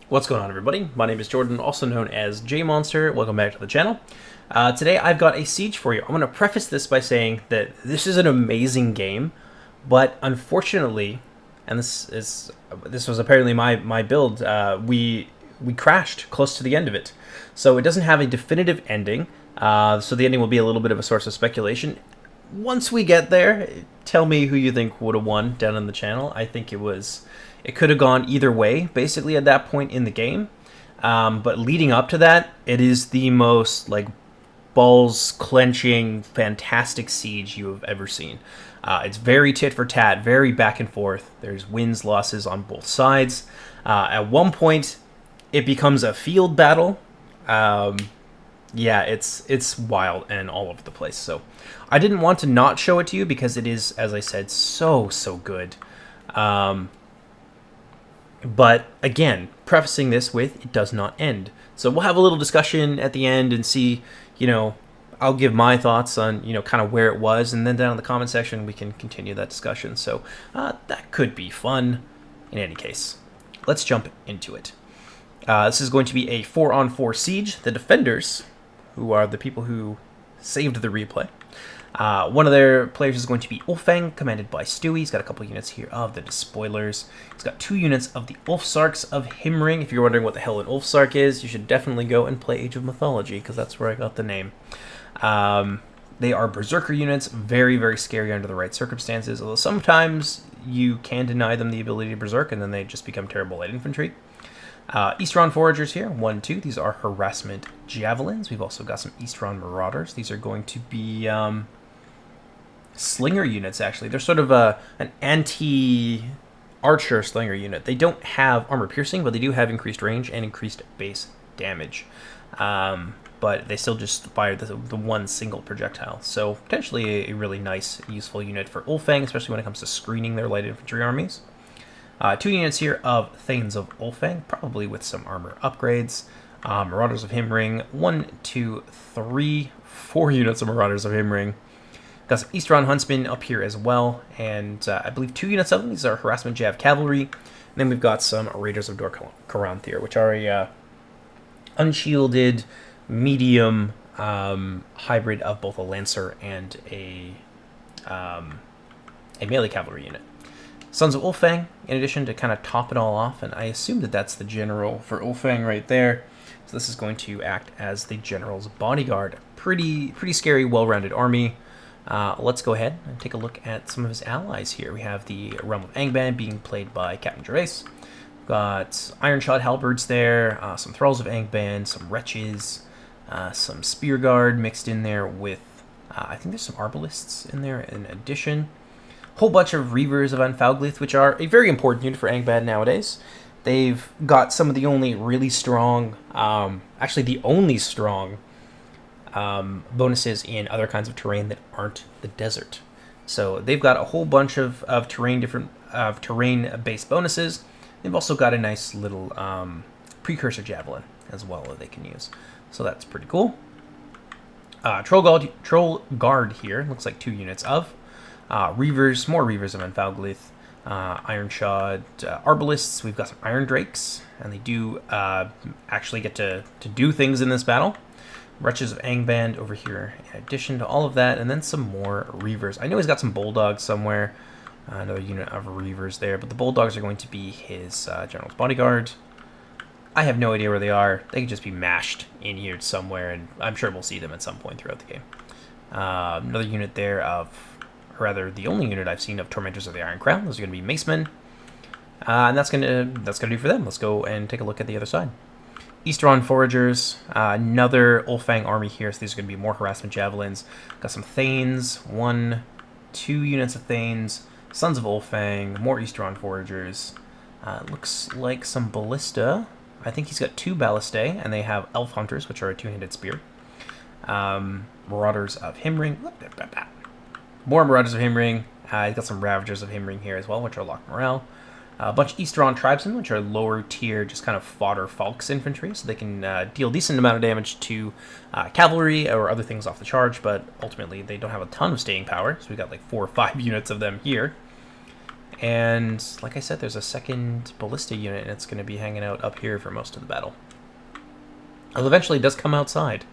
What's going on, everybody? My name is Jordan, also known as JMonster. Welcome back to the channel. Today I've got a siege for you. I'm going to preface this by saying that this is an amazing game, but unfortunately, and this was apparently my build, we crashed close to the end of it. So it doesn't have a definitive ending, so the ending will be a little bit of a source of speculation. Once we get there, tell me who you think would have won down in the channel. I think it could have gone either way, basically, at that point in the game. But leading up to that, it is the most, like, balls-clenching, fantastic siege you have ever seen. It's very tit-for-tat, very back and forth. There's wins, losses on both sides. At one point, it becomes a field battle. Yeah, it's wild and all over the place. So I didn't want to not show it to you because it is, as I said, so good. But again, prefacing this with, it does not end. So we'll have a little discussion at the end and see, I'll give my thoughts on, kind of where it was. And then down in the comment section, we can continue that discussion. So that could be fun. In any case, let's jump into it. This is going to be a 4-on-4 siege. The defenders, who are the people who saved the replay, one of their players is going to be ULFANG, commanded by Stewie. He's got a couple units here of the Despoilers. He's got 2 units of the Ulfsarks of Himring. If you're wondering what the hell an Ulfsark is, you should definitely go and play Age of Mythology, because that's where I got the name. They are Berserker units, very scary under the right circumstances, although sometimes you can deny them the ability to Berserk, and then they just become terrible light infantry. Eastron Foragers here, 1, 2. These are Harassment Javelins. We've also got some Eastron Marauders. These are going to be Slinger units, actually. They're sort of an anti-archer Slinger unit. They don't have armor piercing, but they do have increased range and increased base damage. But they still just fire the one single projectile. So potentially a really nice, useful unit for ULFANG, especially when it comes to screening their light infantry armies. 2 units here of Thanes of ULFANG, probably with some armor upgrades. Marauders of Himring, 1, 2, 3, 4 units of Marauders of Himring. Got some Eastron Huntsmen up here as well, and I believe 2 units of them. These are Harassment Jav Cavalry. And then we've got some Raiders of Dor Karanthir, which are a unshielded, medium hybrid of both a Lancer and a melee cavalry unit. Sons of ULFANG, in addition, to kind of top it all off, and I assume that that's the general for ULFANG right there. So this is going to act as the general's bodyguard. Pretty scary, well-rounded army. Let's go ahead and take a look at some of his allies here. We have the Realm of Angband being played by Captain Gervais. We've got Iron-shod halberds there, some Thralls of Angband, some Wretches, some Spear Guard mixed in there with, I think there's some Arbalists in there in addition. Whole bunch of Reavers of Anfauglith, which are a very important unit for Angband nowadays. They've got some of the only really strong, actually the only strong bonuses in other kinds of terrain that aren't the desert. So they've got a whole bunch of terrain-based bonuses. They've also got a nice little precursor javelin as well that they can use. So that's pretty cool. Troll Guard here, looks like 2 units of. Reavers, more Reavers of Anfauglith. Iron-shod Arbalists. We've got some Iron Drakes, and they do actually get to do things in this battle. Wretches of Angband over here in addition to all of that, and then some more Reavers. I know he's got some Bulldogs somewhere, another unit of Reavers there, but the Bulldogs are going to be his general's bodyguard. I have no idea where they are. They could just be mashed in here somewhere, and I'm sure we'll see them at some point throughout the game. Another unit there of, or rather the only unit I've seen of Tormentors of the Iron Crown. Those are going to be Macemen. And that's gonna do for them. Let's go and take a look at the other side. Eastron Foragers, another ULFANG army here, so these are going to be more Harassment Javelins. Got some Thanes, 1, 2 units of Thanes, Sons of ULFANG, more Eastron Foragers. Looks like some Ballista. I think he's got 2 Ballistae, and they have Elf Hunters, which are a 2-handed spear. Marauders of Himring. More Marauders of Himring. He's got some Ravagers of Himring here as well, which are Lock Morale. A bunch of Eastron Tribesmen, which are lower tier, just kind of fodder Falks infantry, so they can deal a decent amount of damage to cavalry or other things off the charge, but ultimately they don't have a ton of staying power, so we got like 4 or 5 units of them here. And like I said, there's a second ballista unit, and it's going to be hanging out up here for most of the battle. It eventually does come outside.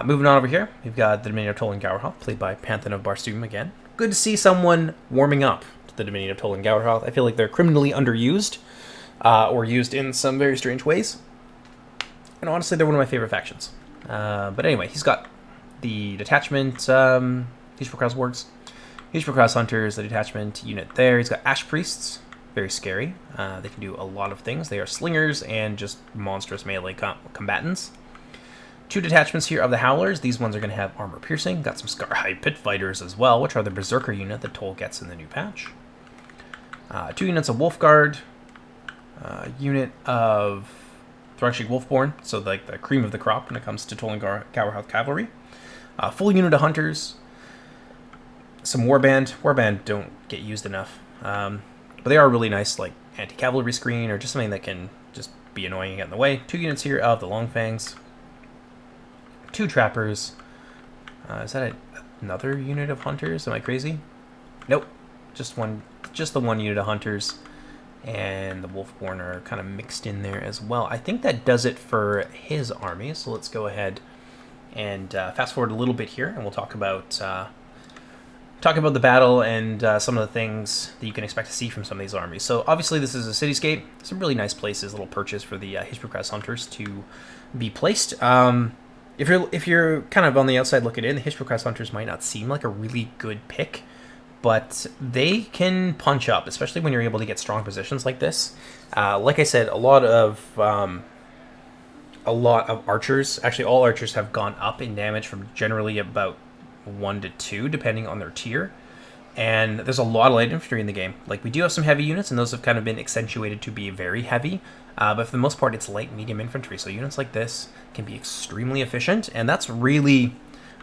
Moving on over here, we've got the Dominion of Tolan Gowerhoth, played by Panthan of Barstoom again. Good to see someone warming up to the Dominion of Tolan Gowerhoth. I feel like they're criminally underused, or used in some very strange ways. And honestly, they're one of my favorite factions. But anyway, he's got the detachment, Hishpocross Wargs, Hishpocross Hunters, the detachment unit there. He's got Ash Priests, very scary. They can do a lot of things. They are slingers and just monstrous melee combatants. 2 detachments here of the Howlers. These ones are going to have armor piercing. Got some Scarhide Pit Fighters as well, which are the Berserker unit that Toll gets in the new patch. 2 units of Wolfguard. Unit of Thrashing Wolfborn, so like the cream of the crop when it comes to Tolan Gowerhoth Cavalry. Full unit of Hunters. Some Warband. Warband don't get used enough. But they are really nice, like anti-cavalry screen or just something that can just be annoying and get in the way. 2 units here of the Longfangs. 2 Trappers. Is that another unit of Hunters? Am I crazy? Nope. Just the one unit of Hunters. And the Wolfborn are kind of mixed in there as well. I think that does it for his army. So let's go ahead and fast forward a little bit here, and we'll talk about the battle and some of the things that you can expect to see from some of these armies. So obviously this is a cityscape. Some really nice places, little perches for the Hishpocross Hunters to be placed. If you're kind of on the outside looking in, the Hishpocross Hunters might not seem like a really good pick, but they can punch up, especially when you're able to get strong positions like this. Like I said, a lot of archers, actually all archers, have gone up in damage from generally about 1 to 2, depending on their tier. And there's a lot of light infantry in the game. Like, we do have some heavy units, and those have kind of been accentuated to be very heavy. But for the most part, it's light medium infantry. So units like this can be extremely efficient, and that's really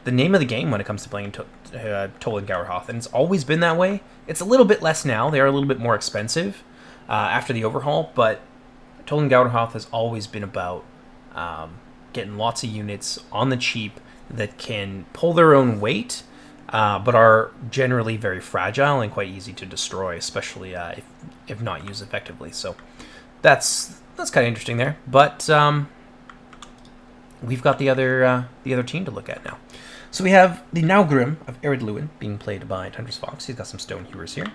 the name of the game when it comes to playing Tolan Gowerhoth. And it's always been that way. It's a little bit less now. They are a little bit more expensive after the overhaul, but Tolan Gowerhoth has always been about getting lots of units on the cheap that can pull their own weight, but are generally very fragile and quite easy to destroy, especially if not used effectively. So that's kind of interesting there. But we've got the other team to look at now. So we have the Naugrim of Ered Luin being played by Tundra's Fox. He's got some Stone Hewers here,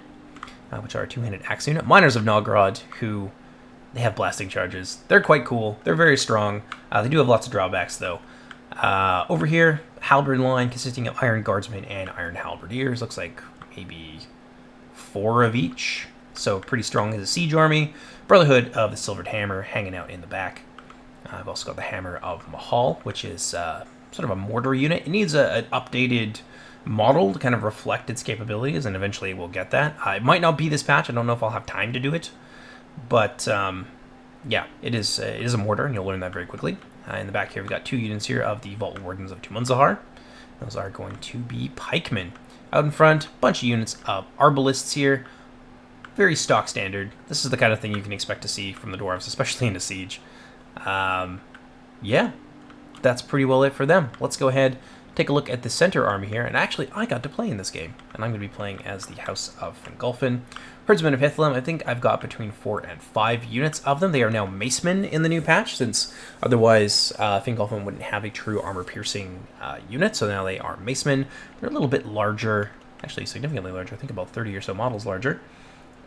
which are a 2-handed axe unit. Miners of Nogrod, who they have blasting charges. They're quite cool. They're very strong. They do have lots of drawbacks, though. Over here, halberd line consisting of Iron Guardsmen and Iron Halberdiers. Looks like maybe 4 of each. So pretty strong as a siege army. Brotherhood of the Silvered Hammer hanging out in the back. I've also got the Hammer of Mahal, which is sort of a mortar unit. It needs an updated model to kind of reflect its capabilities, and eventually we'll get that. It might not be this patch. I don't know if I'll have time to do it. But, yeah, it is a mortar, and you'll learn that very quickly. In the back here, we've got 2 units here of the Vault Wardens of Tumunzahar. Those are going to be pikemen. Out in front, a bunch of units of Arbalists here. Very stock standard. This is the kind of thing you can expect to see from the Dwarves, especially in a siege. Yeah, that's pretty well it for them. Let's go ahead, take a look at the center army here. And actually, I got to play in this game, and I'm going to be playing as the House of Fingolfin. Herdsmen of Hithlum, I think I've got between 4 and 5 units of them. They are now Macemen in the new patch, since otherwise Fingolfin wouldn't have a true armor-piercing unit, so now they are Macemen. They're a little bit larger, actually significantly larger, I think about 30 or so models larger.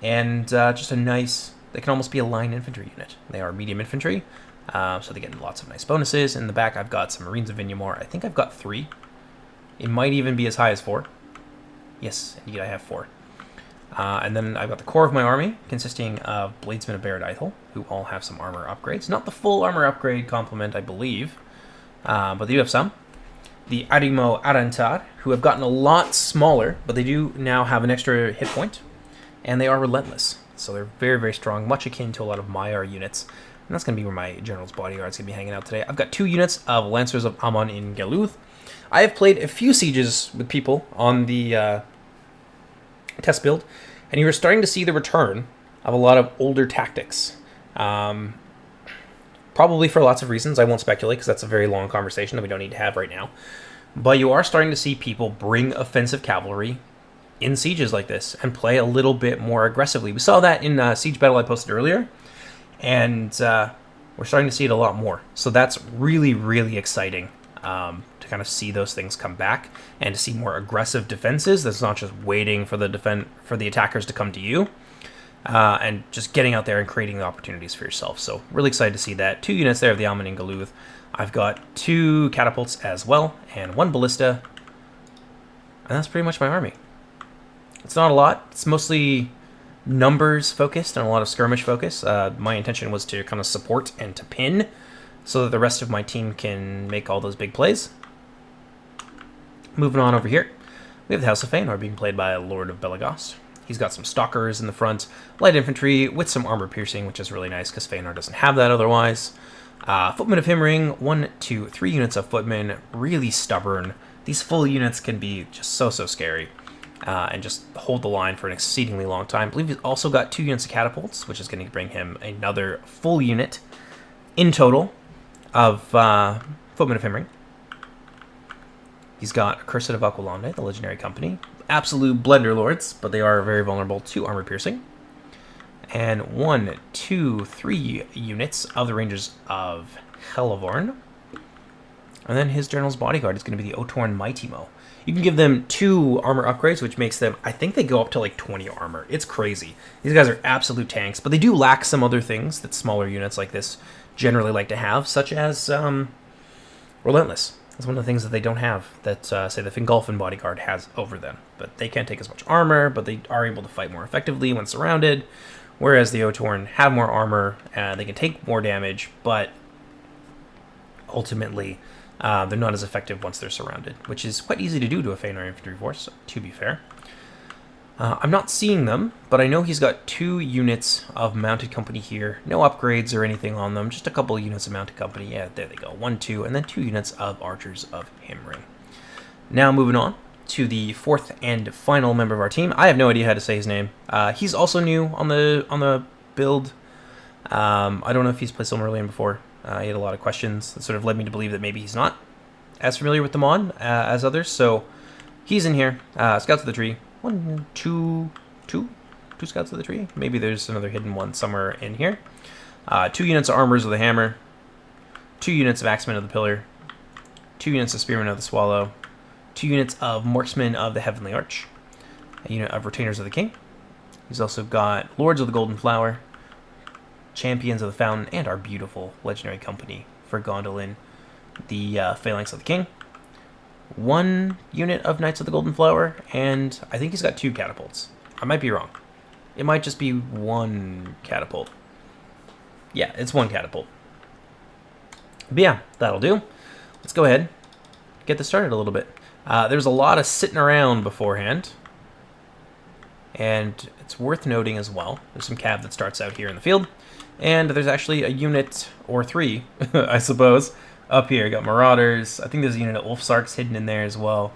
And just a nice, they can almost be a line infantry unit. They are medium infantry, so they get lots of nice bonuses. In the back, I've got some Marines of Vinyamor. I think I've got 3. It might even be as high as 4. Yes, indeed, I have 4. And then I've got the core of my army, consisting of Bladesmen of Barad Eichel, who all have some armor upgrades. Not the full armor upgrade complement, I believe, but they do have some. The Arimo Arantar, who have gotten a lot smaller, but they do now have an extra hit point, and they are relentless. So they're very, very strong, much akin to a lot of Maiar units. And that's going to be where my General's Bodyguard's going to be hanging out today. I've got 2 units of Lancers of Amon in Galuth. I have played a few sieges with people on the test build, and you are starting to see the return of a lot of older tactics. Probably for lots of reasons. I won't speculate because that's a very long conversation that we don't need to have right now. But you are starting to see people bring offensive cavalry in sieges like this and play a little bit more aggressively. We saw that in Siege Battle I posted earlier, and we're starting to see it a lot more. So that's really, really exciting to kind of see those things come back and to see more aggressive defenses. That's not just waiting for the attackers to come to you, and just getting out there and creating the opportunities for yourself. So really excited to see that. 2 units there of the Alman and Galuth. I've got 2 catapults as well and 1 ballista, and that's pretty much my army. It's not a lot. It's mostly numbers focused and a lot of skirmish focus. My intention was to kind of support and to pin so that the rest of my team can make all those big plays. Moving on over here, we have the House of Feanor being played by Lord of Belagost. He's got some stalkers in the front, light infantry with some armor piercing, which is really nice because Feanor doesn't have that otherwise. Footmen of Himring, 1, 2, 3 units of footmen, really stubborn. These full units can be just so scary. And just hold the line for an exceedingly long time. I believe he's also got 2 units of catapults, which is going to bring him another full unit in total of Footmen of Himring. He's got Cursed of Aquilonde, the legendary company. Absolute blender lords, but they are very vulnerable to armor piercing. And 1, 2, 3 units of the Rangers of Helivorn. And then his General's Bodyguard is going to be the Otorn Mighty Mo. You can give them 2 armor upgrades, which makes them, I think they go up to like 20 armor. It's crazy. These guys are absolute tanks, but they do lack some other things that smaller units like this generally like to have, such as Relentless. That's one of the things that they don't have that, say, the Fingolfin Bodyguard has over them. But they can't take as much armor, but they are able to fight more effectively when surrounded, whereas the Otorn have more armor, they can take more damage, but ultimately they're not as effective once they're surrounded, which is quite easy to do to a Feanor infantry force, to be fair. I'm not seeing them, but I know he's got 2 units of mounted company here. No upgrades or anything on them, just a couple of units of mounted company. Yeah, there they go. 1, 2, and then 2 units of Archers of Himring. Now moving on to the 4th and final member of our team. I have no idea how to say his name. He's also new on the build. I don't know if he's played Silmarillion before. He had a lot of questions that sort of led me to believe that maybe he's not as familiar with the mod as others. So he's in here. Scouts of the Tree. 1, 2 Scouts of the Tree. Maybe there's another hidden one somewhere in here. 2 units of Armors of the Hammer. 2 units of Axemen of the Pillar. 2 units of Spearmen of the Swallow. 2 units of Marksmen of the Heavenly Arch. A unit of Retainers of the King. He's also got Lords of the Golden Flower, Champions of the Fountain, and our beautiful legendary company for Gondolin, the Phalanx of the King. 1 unit of Knights of the Golden Flower, and I think he's got 2 catapults. I might be wrong. It might just be 1 catapult. Yeah, it's 1 catapult. But yeah, that'll do. Let's go ahead, get this started a little bit. There's a lot of sitting around beforehand, and it's worth noting as well, there's some cav that starts out here in the field, and there's actually a unit, or 3, I suppose, up here. Got Marauders. I think there's a unit of Ulfsarks hidden in there as well.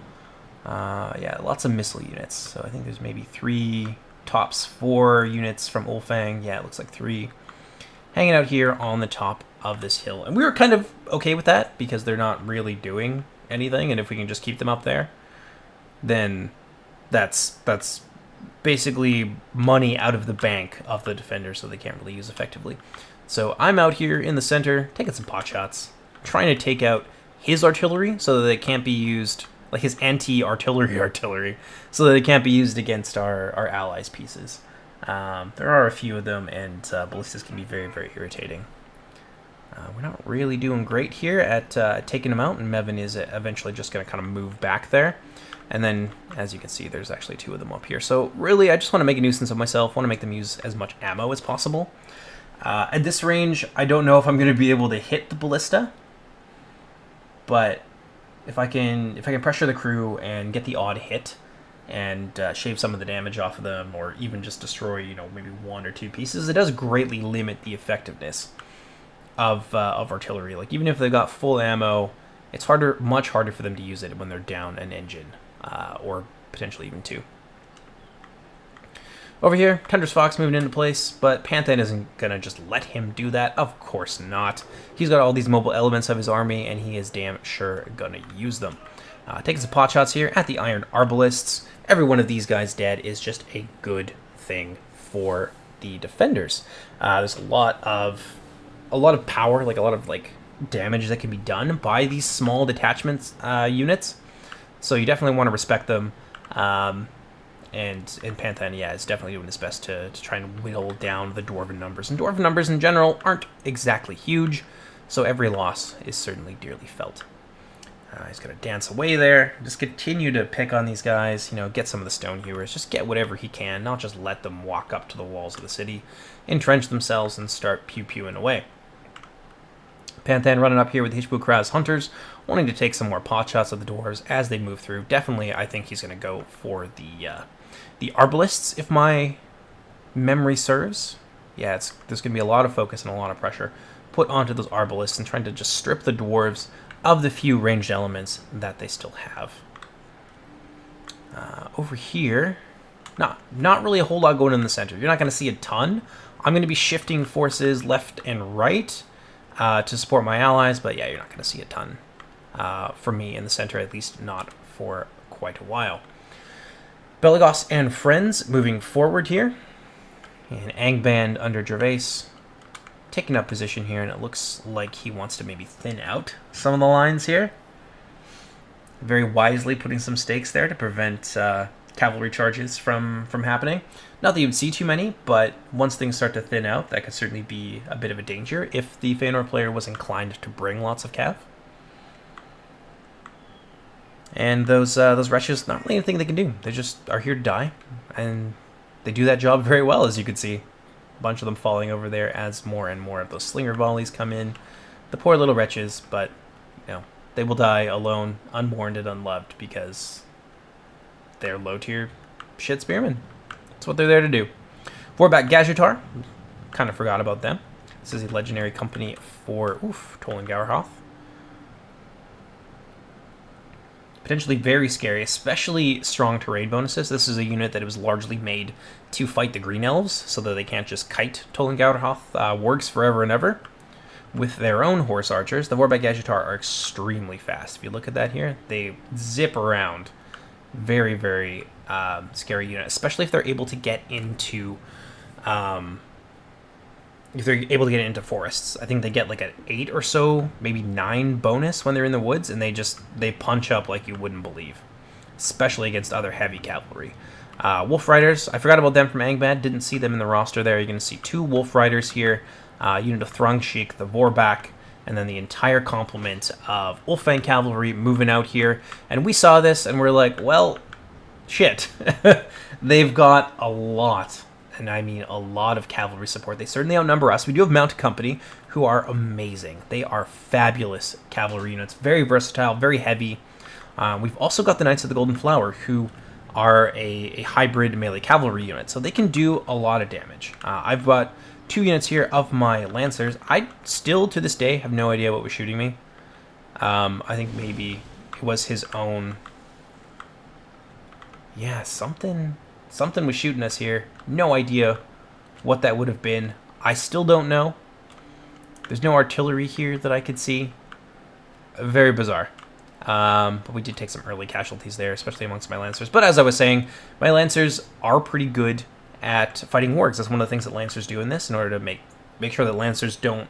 Yeah, lots of missile units. So I think there's maybe 3, tops 4 units from Ulfang. Yeah, it looks like 3. Hanging out here on the top of this hill. And we were kind of okay with that because they're not really doing anything. And if we can just keep them up there, then that's basically money out of the bank of the defenders, so they can't really use effectively. So I'm out here in the center, taking some pot shots, trying to take out his artillery so that it can't be used, like his artillery, so that it can't be used against our allies' pieces. There are a few of them, and ballistas can be very, very irritating. We're not really doing great here at taking them out, and Mevin is eventually just going to kind of move back there. And then, as you can see, there's actually 2 of them up here. So really, I just want to make a nuisance of myself. Want to make them use as much ammo as possible. At this range, I don't know if I'm going to be able to hit the ballista, but if I can pressure the crew and get the odd hit and shave some of the damage off of them, or even just destroy, maybe 1 or 2 pieces, it does greatly limit the effectiveness of artillery. Like, even if they've got full ammo, it's much harder for them to use it when they're down an engine, or potentially even 2. Over here, Tundra's Fox moving into place, but Panthan isn't going to just let him do that. Of course not. He's got all these mobile elements of his army, and he is damn sure going to use them. Taking some pot shots here at the Iron Arbalists, every one of these guys dead is just a good thing for the defenders. There's a lot of power, like a lot of like damage that can be done by these small detachments units. So you definitely want to respect them. And Panthan, yeah, is definitely doing his best to try and whittle down the Dwarven numbers. And Dwarven numbers in general aren't exactly huge, so every loss is certainly dearly felt. He's going to dance away there. Just continue to pick on these guys, you know, get some of the stone hewers. Just get whatever he can, not just let them walk up to the walls of the city, entrench themselves, and start pew-pewing away. Panthan running up here with Hishbu-Kraz Hunters, wanting to take some more pot shots of the dwarves as they move through. Definitely, I think he's going to go for the Arbalists, if my memory serves. Yeah, there's going to be a lot of focus and a lot of pressure put onto those Arbalists and trying to just strip the dwarves of the few ranged elements that they still have. Over here, not really a whole lot going in the center. You're not going to see a ton. I'm going to be shifting forces left and right to support my allies, but yeah, you're not going to see a ton for me in the center, at least not for quite a while. Belagos and friends moving forward here. And Angband under Gervais taking up position here, and it looks like he wants to maybe thin out some of the lines here. Very wisely putting some stakes there to prevent cavalry charges from happening. Not that you would see too many, but once things start to thin out, that could certainly be a bit of a danger if the Feanor player was inclined to bring lots of cav. And those wretches, not really anything they can do. They just are here to die, and they do that job very well, as you can see. A bunch of them falling over there as more and more of those slinger volleys come in. The poor little wretches, but you know, they will die alone, unmourned and unloved, because they're low-tier shit spearmen. That's what they're there to do. Vorback Gajutar, kind of forgot about them. This is a legendary company for Tolan Gowerhoth. Potentially very scary, especially strong terrain bonuses. This is a unit that was largely made to fight the Green Elves, so that they can't just kite Tolan Gowerhoth wargs forever and ever. With their own horse archers, the Vorback Gajutar are extremely fast. If you look at that here, they zip around. Very, very scary unit, especially if they're able to get into forests. I think they get like an 8 or so, maybe 9 bonus when they're in the woods, and they punch up like you wouldn't believe, especially against other heavy cavalry. Wolf Riders, I forgot about them from Angband, didn't see them in the roster there. You're going to see 2 Wolf Riders here, unit of Throng Sheik, the Vorback, and then the entire complement of ULFANG cavalry moving out here. And we saw this, and we're like, well, shit. They've got a lot, and I mean a lot of cavalry support. They certainly outnumber us. We do have Mounted Company, who are amazing. They are fabulous cavalry units, very versatile, very heavy. We've also got the Knights of the Golden Flower, who are a hybrid melee cavalry unit, so they can do a lot of damage. I've got 2 units here of my Lancers. I still, to this day, have no idea what was shooting me. I think maybe it was his own... Yeah, something was shooting us here. No idea what that would have been. I still don't know. There's no artillery here that I could see. Very bizarre. But we did take some early casualties there, especially amongst my Lancers. But as I was saying, my Lancers are pretty good at fighting wargs. That's one of the things that Lancers do in this, in order to make sure that Lancers don't...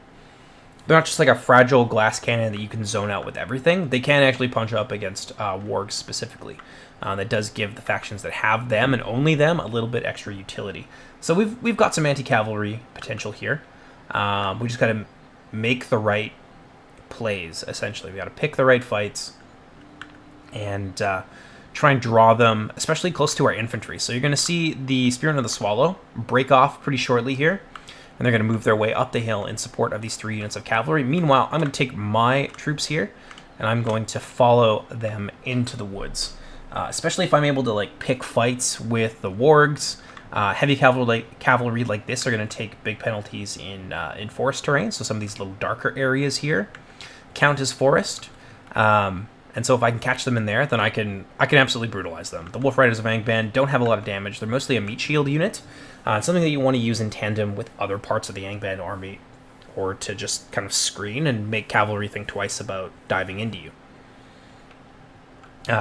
They're not just like a fragile glass cannon that you can zone out with everything. They can actually punch up against wargs specifically. That does give the factions that have them, and only them, a little bit extra utility. So we've got some anti-cavalry potential here. We just got to make the right plays, essentially. We got to pick the right fights and try and draw them, especially close to our infantry. So you're going to see the Spearmen of the Swallow break off pretty shortly here, and they're going to move their way up the hill in support of these 3 units of cavalry. Meanwhile, I'm going to take my troops here, and I'm going to follow them into the woods. Especially if I'm able to like pick fights with the wargs. Heavy cavalry like this are going to take big penalties in forest terrain, so some of these little darker areas here count as forest. And so if I can catch them in there, then I can absolutely brutalize them. The Wolf Riders of Angband don't have a lot of damage. They're mostly a meat shield unit. Something that you want to use in tandem with other parts of the Angband army, or to just kind of screen and make cavalry think twice about diving into you.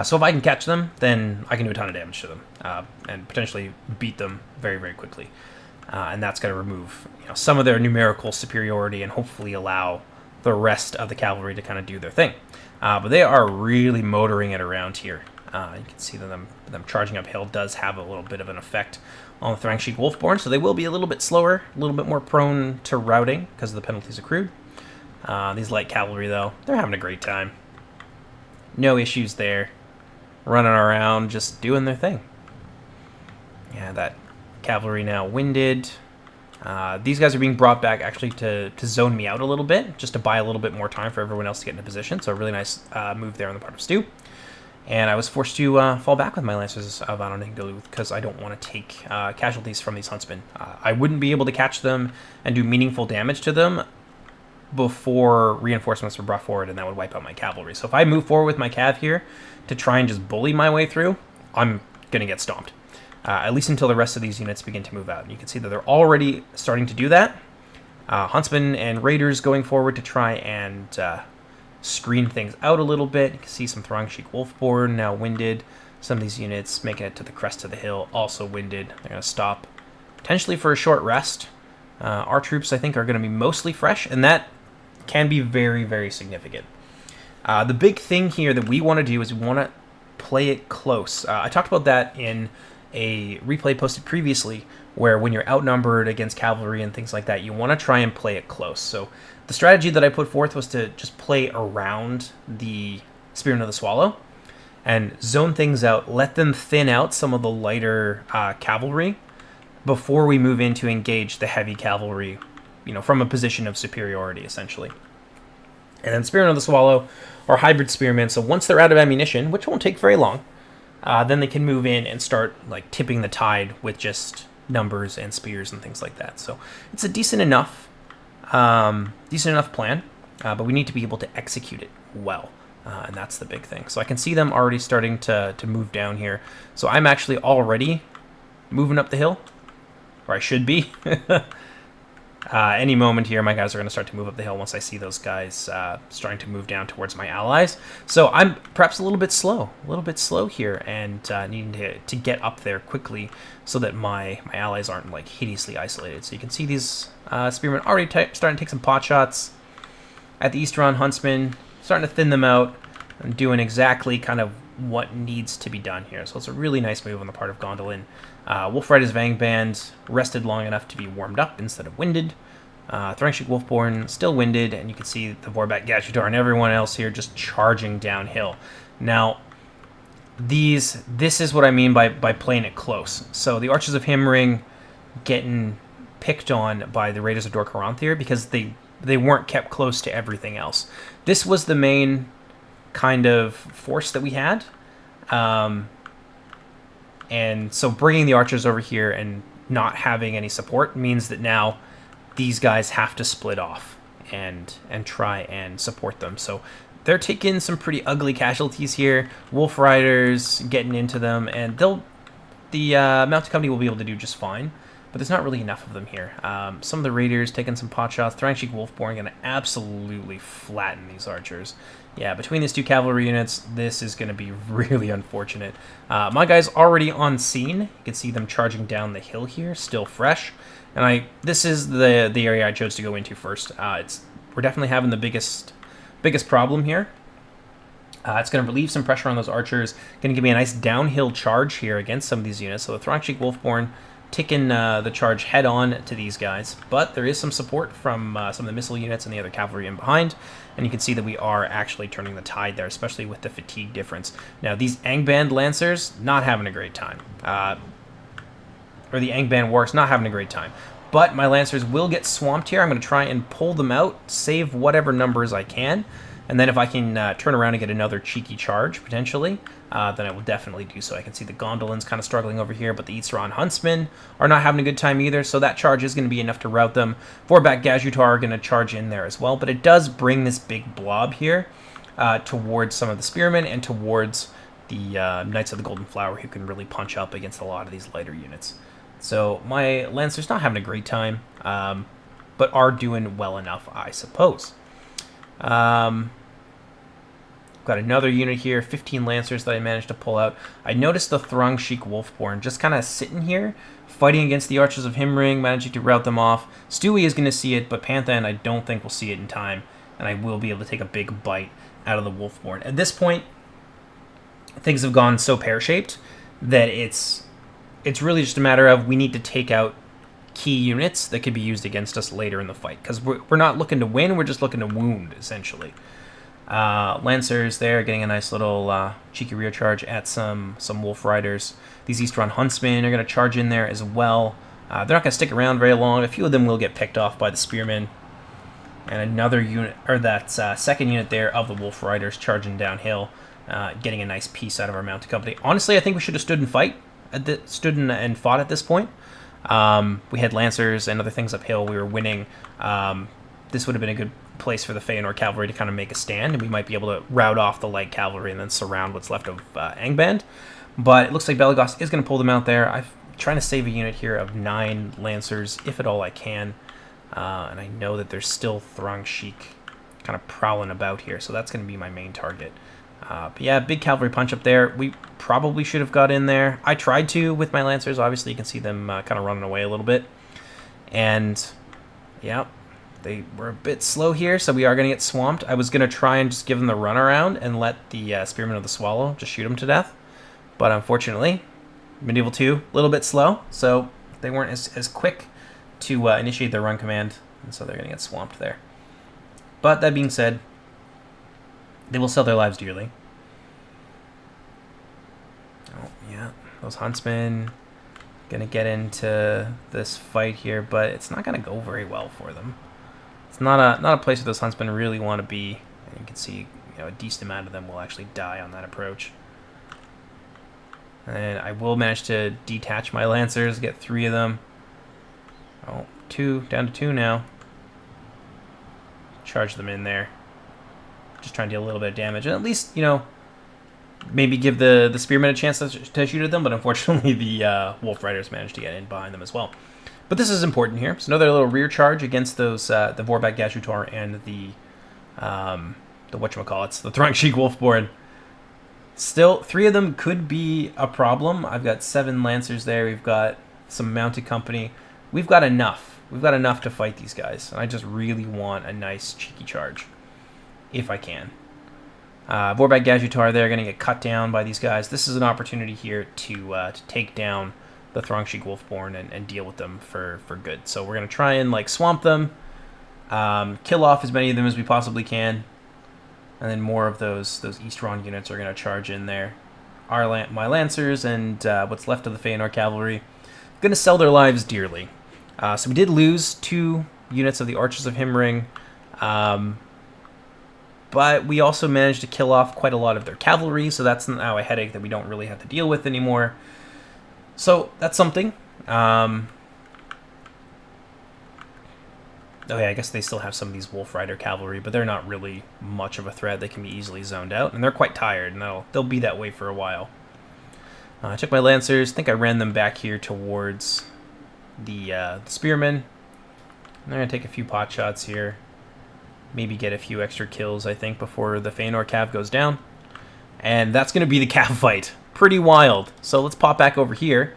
So if I can catch them, then I can do a ton of damage to them and potentially beat them very, very quickly. And that's going to remove some of their numerical superiority and hopefully allow the rest of the cavalry to kind of do their thing. But they are really motoring it around here. You can see them charging uphill does have a little bit of an effect on the Thrang Sheik Wolfborn, so they will be a little bit slower, a little bit more prone to routing because of the penalties accrued. These light cavalry, though, they're having a great time. No issues there. Running around, just doing their thing. Yeah, that cavalry now winded. These guys are being brought back actually to zone me out a little bit, just to buy a little bit more time for everyone else to get into position. So a really nice move there on the part of Stu. And I was forced to fall back with my Lancers of Anoninggaluth because I don't want to take casualties from these huntsmen. I wouldn't be able to catch them and do meaningful damage to them before reinforcements were brought forward, and that would wipe out my cavalry. So if I move forward with my cav here to try and just bully my way through, I'm going to get stomped. At least until the rest of these units begin to move out. And you can see that they're already starting to do that. Huntsmen and Raiders going forward to try and screen things out a little bit. You can see some Thrang Sheik Wolfborn now winded. Some of these units making it to the crest of the hill, also winded. They're going to stop potentially for a short rest. Our troops, I think, are going to be mostly fresh, and that can be very, very significant. The big thing here that we want to do is we want to play it close. I talked about that in a replay posted previously, where when you're outnumbered against cavalry and things like that, you want to try and play it close. So the strategy that I put forth was to just play around the Spearmen of the Swallow and zone things out, let them thin out some of the lighter cavalry before we move in to engage the heavy cavalry, from a position of superiority, essentially. And then Spearmen of the Swallow are hybrid spearmen, so once they're out of ammunition, which won't take very long, then they can move in and start tipping the tide with just numbers and spears and things like that. So it's a decent enough plan, but we need to be able to execute it well, and that's the big thing. So I can see them already starting to move down here. So I'm actually already moving up the hill, or I should be. Any moment here, my guys are going to start to move up the hill once I see those guys starting to move down towards my allies. So I'm perhaps a little bit slow here, and needing to get up there quickly so that my allies aren't hideously isolated. So you can see these spearmen already starting to take some pot shots at the Easteron Huntsmen, starting to thin them out and doing exactly kind of what needs to be done here. So it's a really nice move on the part of Gondolin. Wolfrider's Vangband rested long enough to be warmed up instead of winded. Thrang Sheik Wolfborn still winded, and you can see the Vorback Gadgetar and everyone else here just charging downhill. Now, this is what I mean by playing it close. So the Archers of Himring getting picked on by the Raiders of Dor Caranthir because they weren't kept close to everything else. This was the main kind of force that we had. And so bringing the archers over here and not having any support means that now these guys have to split off and try and support them. So they're taking some pretty ugly casualties here. Wolf Riders getting into them, and the Mounted Company will be able to do just fine. But there's not really enough of them here. Some of the Raiders taking some pot shots. Thrang Sheik Wolfborn going to absolutely flatten these archers. Yeah, between these two cavalry units, this is going to be really unfortunate. My guys already on scene. You can see them charging down the hill here, still fresh. And this is the area I chose to go into first. We're definitely having the biggest problem here. It's going to relieve some pressure on those archers. Going to give me a nice downhill charge here against some of these units. So the Thrang Sheik Wolfborn taking the charge head on to these guys, but there is some support from some of the missile units and the other cavalry in behind, and you can see that we are actually turning the tide there, especially with the fatigue difference. Now these Angband Lancers not having a great time, or the Angband Warks not having a great time, but my Lancers will get swamped here. I'm going to try and pull them out, save whatever numbers I can, and then if I can turn around and get another cheeky charge, potentially, then I will definitely do so. I can see the Gondolins kind of struggling over here, but the Easteron Huntsmen are not having a good time either, so that charge is going to be enough to rout them. Vorback Gadgetar are going to charge in there as well, but it does bring this big blob here towards some of the Spearmen and towards the Knights of the Golden Flower, who can really punch up against a lot of these lighter units. So my Lancers not having a great time, but are doing well enough, I suppose. got another unit here, 15 Lancers that I managed to pull out. I noticed the Throng Sheik Wolfborn just kind of sitting here, fighting against the Archers of Himring, managing to rout them off. Stewie is going to see it, but Panthan I don't think will see it in time, and I will be able to take a big bite out of the Wolfborn. At this point, things have gone so pear-shaped that it's really just a matter of we need to take out key units that could be used against us later in the fight, because we're not looking to win, we're just looking to wound, essentially. Lancers there, getting a nice little cheeky rear charge at some Wolf Riders. These East-Run Huntsmen are going to charge in there as well. They're not going to stick around very long. A few of them will get picked off by the Spearmen. And another unit, or that second unit there of the Wolf Riders charging downhill, getting a nice piece out of our mounted company. Honestly, I think we should have stood and fought at this point. We had Lancers and other things uphill. We were winning. This would have been a good place for the Fëanor Cavalry to kind of make a stand, and we might be able to rout off the light cavalry and then surround what's left of Angband. But it looks like Belegost is going to pull them out there. I'm trying to save a unit here of 9 Lancers, if at all I can. And I know that there's still Throng Sheik kind of prowling about here, so that's going to be my main target. But yeah, big cavalry punch up there. We probably should have got in there. I tried to with my Lancers. Obviously, you can see them kind of running away a little bit. And yeah, they were a bit slow here, so we are going to get swamped. I was going to try and just give them the runaround and let the Spearmen of the Swallow just shoot them to death. But unfortunately, Medieval 2, a little bit slow, so they weren't as quick to initiate their run command, and so they're going to get swamped there. But that being said, they will sell their lives dearly. Oh, yeah, those Huntsmen going to get into this fight here, but it's not going to go very well for them. It's not a place where those Huntsmen really want to be. And you can see, a decent amount of them will actually die on that approach. And I will manage to detach my Lancers, get 3 of them. Oh, 2, down to 2 now. Charge them in there. Just trying to deal a little bit of damage. And at least, maybe give the Spearmen a chance to shoot at them, but unfortunately the Wolf Riders managed to get in behind them as well. But this is important here. So another little rear charge against those, the Vorback Gashutar and the whatchamacallits, the Throng Sheik Wolfborn. Still, 3 of them could be a problem. I've got 7 Lancers there. We've got some mounted company. We've got enough. We've got enough to fight these guys. And I just really want a nice cheeky charge, if I can. Vorback Gajutar, they're going to get cut down by these guys. This is an opportunity here to take down the Throng Sheik Wolfborn and deal with them for good. So we're going to try and swamp them, kill off as many of them as we possibly can, and then more of those East-Ron units are going to charge in there. My Lancers and what's left of the Fëanor Cavalry going to sell their lives dearly. So we did lose 2 units of the Archers of Himring, but we also managed to kill off quite a lot of their cavalry, so that's now a headache that we don't really have to deal with anymore. So that's something. Okay, I guess they still have some of these Wolf Rider cavalry, but they're not really much of a threat. They can be easily zoned out, and they're quite tired, and they'll be that way for a while. I took my Lancers. I think I ran them back here towards the Spearmen. I'm going to take a few pot shots here. Maybe get a few extra kills, I think, before the Fëanor Cav goes down. And that's going to be the Cav fight. Pretty wild. So let's pop back over here.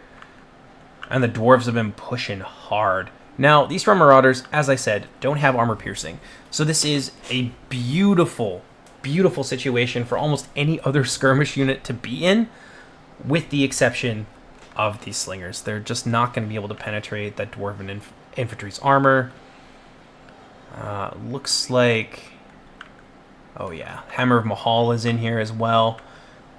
And the Dwarves have been pushing hard. Now, these Marauders, as I said, don't have armor piercing. So this is a beautiful, beautiful situation for almost any other skirmish unit to be in, with the exception of these Slingers. They're just not going to be able to penetrate that Dwarven infantry's armor. Looks like... Oh yeah, Hammer of Mahal is in here as well.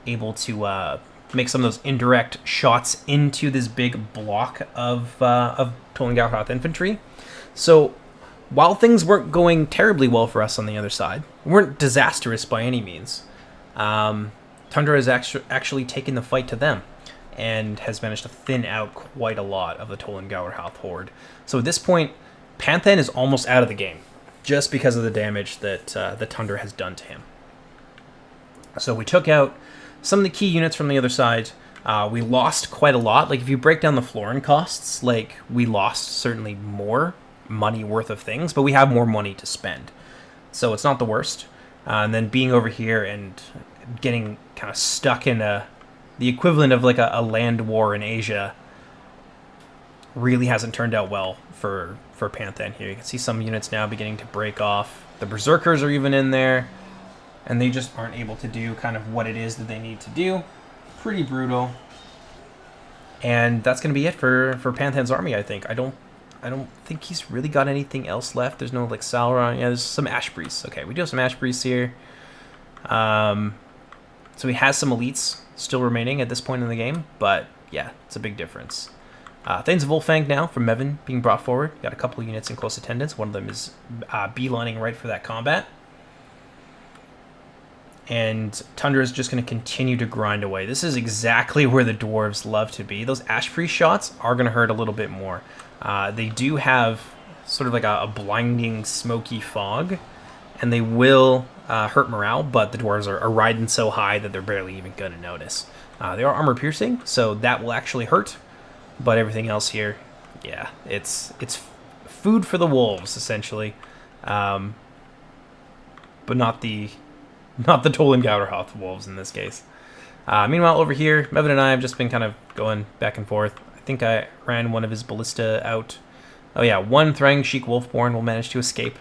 Able to make some of those indirect shots into this big block of Tolengauhath infantry. So while things weren't going terribly well for us on the other side, weren't disastrous by any means, Tundra has actually taken the fight to them and has managed to thin out quite a lot of the Tolengauhath horde. So at this point, Panthan is almost out of the game, just because of the damage that the Tundra has done to him. So we took out some of the key units from the other side. We lost quite a lot. If you break down the Florin costs, we lost certainly more money worth of things, but we have more money to spend. So it's not the worst. And then being over here and getting kind of stuck in the equivalent of like a land war in Asia really hasn't turned out well for Panthan here. You can see some units now beginning to break off. The Berserkers are even in there, and they just aren't able to do kind of what it is that they need to do. Pretty brutal. And that's going to be it for Panthan's army, I think. I don't think he's really got anything else left. There's no like Sauron. Yeah, there's some Ash Priests. Okay, we do have some Ash Priests here. So he has some elites still remaining at this point in the game, but yeah, it's a big difference. Thanes of Ulfang now from Mevin being brought forward. Got a couple of units in close attendance. One of them is beelining right for that combat. And Tundra is just going to continue to grind away. This is exactly where the dwarves love to be. Those Ash Priest shots are going to hurt a little bit more. They do have sort of like a blinding, smoky fog, and they will hurt morale, but the dwarves are riding so high that they're barely even going to notice. They are armor piercing, so that will actually hurt, but everything else here, yeah, it's food for the wolves, essentially. But not the Toll and Gowderhoth wolves in this case. Meanwhile, over here, Mevin and I have just been kind of going back and forth. I think I ran one of his ballista out. Oh yeah, one Thrang Sheik Wolfborn will manage to escape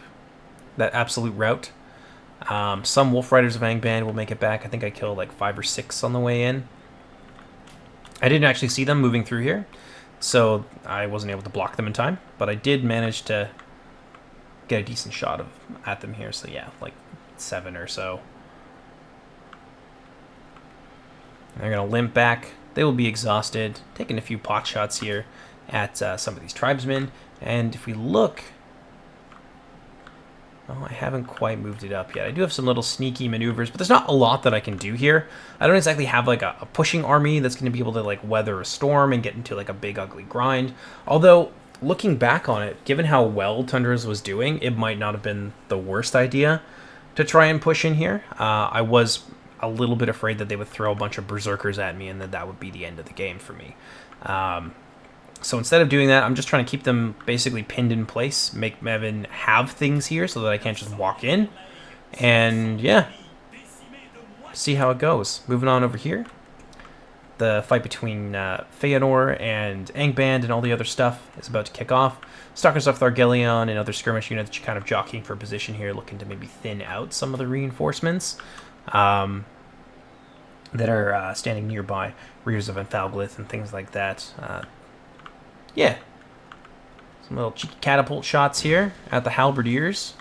that absolute rout. Some Wolf Riders of Angband will make it back. I think I killed like 5 or 6 on the way in. I didn't actually see them moving through here, so I wasn't able to block them in time, but I did manage to get a decent shot at them here, so yeah, like 7 or so. They're going to limp back. They will be exhausted, taking a few pot shots here at some of these tribesmen. And if we look... Oh, I haven't quite moved it up yet. I do have some little sneaky maneuvers, but there's not a lot that I can do here. I don't exactly have like a pushing army that's going to be able to like weather a storm and get into like a big ugly grind. Although, looking back on it, given how well Tundra's was doing, it might not have been the worst idea to try and push in here. I was a little bit afraid that they would throw a bunch of berserkers at me and that would be the end of the game for me. So instead of doing that, I'm just trying to keep them basically pinned in place, make Mevin have things here so that I can't just walk in. And yeah, see how it goes. Moving on over here. The fight between Feanor and Angband and all the other stuff is about to kick off. Stalkers of Thargelion and other skirmish units kind of jockeying for position here, looking to maybe thin out some of the reinforcements that are standing nearby. Rears of Enfalglith and things like that. Yeah. Some little cheeky catapult shots here at the halberdiers.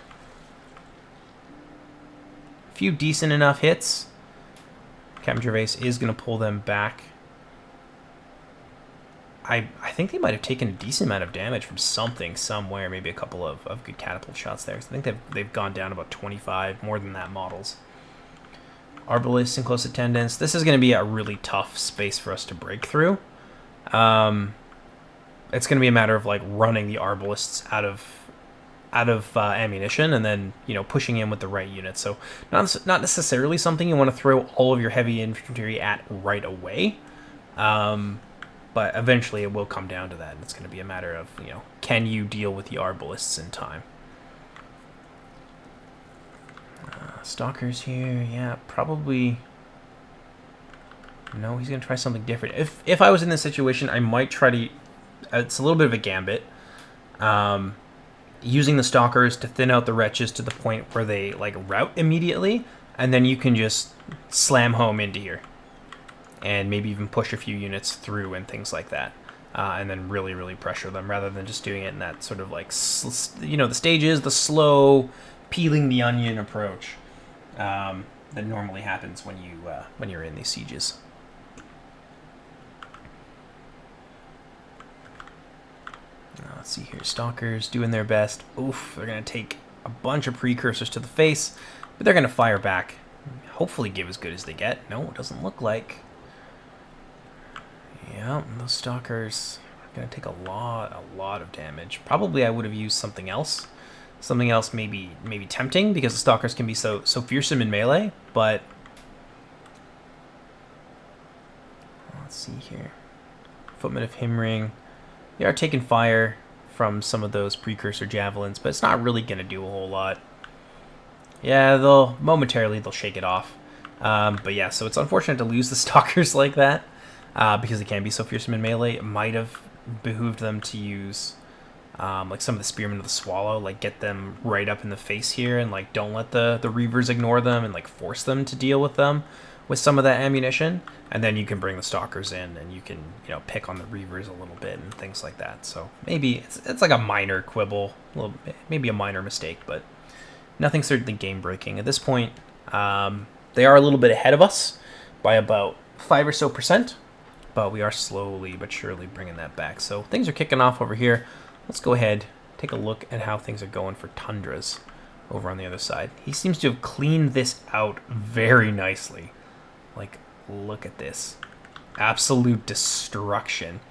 A few decent enough hits. Captain Gervais is going to pull them back. I think they might have taken a decent amount of damage from something somewhere. Maybe a couple of good catapult shots there. So I think they've gone down about 25, more than that models. Arbalists in close attendance. This is going to be a really tough space for us to break through. It's going to be a matter of like running the Arbalists out of ammunition and then, you know, pushing in with the right units. So not necessarily something you want to throw all of your heavy infantry at right away. But eventually it will come down to that. It's going to be a matter of, you know, can you deal with the Arbalists in time? Stalkers here, yeah, probably. No, he's going to try something different. If I was in this situation, I might try to. It's a little bit of a gambit. Using the Stalkers to thin out the wretches to the point where they like rout immediately, and then you can just slam home into here, and maybe even push a few units through and things like that, and then really, really pressure them rather than just doing it in that sort of like, you know, the stages, the slow peeling the onion approach that normally happens when you're in these sieges. Let's see here. Stalkers doing their best. Oof, they're going to take a bunch of precursors to the face, but they're going to fire back. Hopefully give as good as they get. No, it doesn't look like. Yeah, those Stalkers are going to take a lot of damage. Probably I would have used something else. Something else maybe tempting, because the Stalkers can be so fearsome in melee, but... Let's see here. Footmen of Himring. They are taking fire from some of those precursor javelins, but it's not really going to do a whole lot. Yeah, momentarily they'll shake it off. But yeah, so it's unfortunate to lose the stalkers like that because they can be so fearsome in melee. It might have behooved them to use like some of the spearmen of the swallow, like get them right up in the face here, and like don't let the reavers ignore them, and like force them to deal with them with some of that ammunition, and then you can bring the stalkers in, and you can pick on the reavers a little bit and things like that. So maybe it's like a minor quibble, maybe a minor mistake, but nothing certainly game breaking at this point. They are a little bit ahead of us by about 5 or so%, but we are slowly but surely bringing that back. So things are kicking off over here. Let's go ahead, take a look at how things are going for Tundras over on the other side. He seems to have cleaned this out very nicely. Like, look at this. Absolute destruction.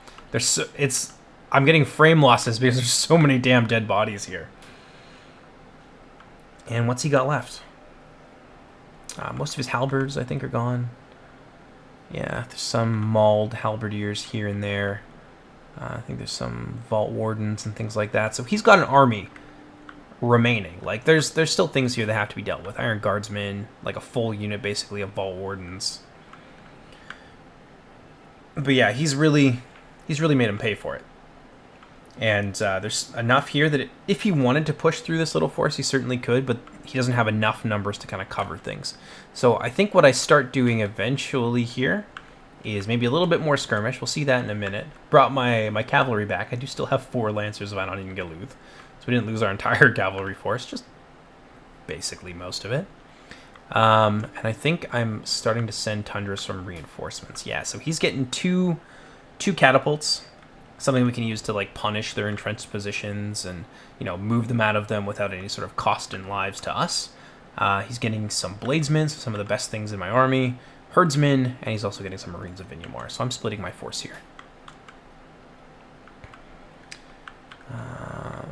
I'm getting frame losses because there's so many damn dead bodies here. And what's he got left? Most of his halberds, I think, are gone. Yeah, there's some mauled halberdiers here and there. I think there's some vault wardens and things like that. So he's got an army remaining. Like, there's still things here that have to be dealt with. Iron guardsmen, like a full unit, basically, of vault wardens. But yeah, he's really made him pay for it. And there's enough here that if he wanted to push through this little force, he certainly could, but he doesn't have enough numbers to kind of cover things. So I think what I start doing eventually here is maybe a little bit more skirmish. We'll see that in a minute. Brought my cavalry back. I do still have 4 lancers of Anton Galuth, so we didn't lose our entire cavalry force, just basically most of it. And I think I'm starting to send Tundras from reinforcements. Yeah, so he's getting two catapults, something we can use to like punish their entrenched positions and move them out of them without any sort of cost in lives to us. He's getting some bladesmen, so some of the best things in my army, herdsmen, and he's also getting some marines of Vinyamar. So I'm splitting my force here.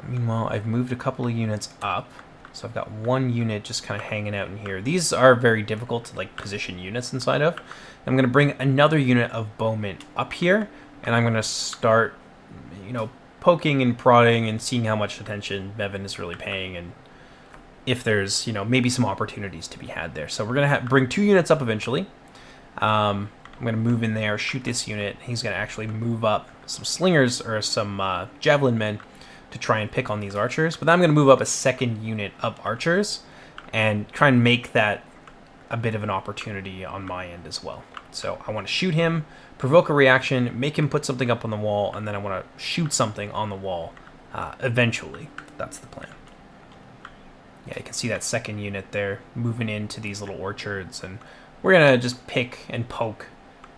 Meanwhile, I've moved a couple of units up. So I've got 1 unit just kind of hanging out in here. These are very difficult to like position units inside of. I'm going to bring another unit of bowmen up here, and I'm going to start, poking and prodding and seeing how much attention Bevan is really paying, and if there's, maybe some opportunities to be had there. So we're going to bring 2 units up eventually. I'm going to move in there, shoot this unit. He's going to actually move up some slingers or some javelin men to try and pick on these archers. But then I'm going to move up a 2nd unit of archers and try and make that a bit of an opportunity on my end as well. So I want to shoot him, provoke a reaction, make him put something up on the wall, and then I want to shoot something on the wall eventually. That's the plan. Yeah, you can see that 2nd unit there moving into these little orchards, and we're going to just pick and poke